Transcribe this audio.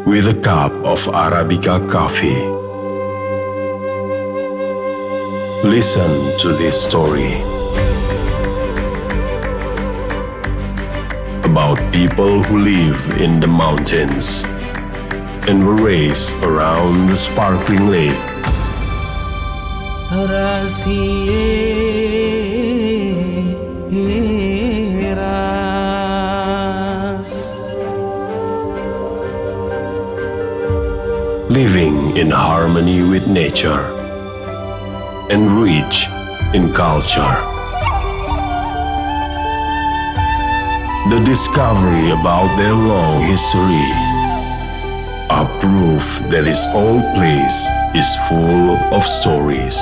with a cup of Arabica coffee. Listen to this story about people who live in the mountains and were raised around the sparkling lake. Living in harmony with nature and rich in culture. The discovery about their long history are proof that this old place is full of stories.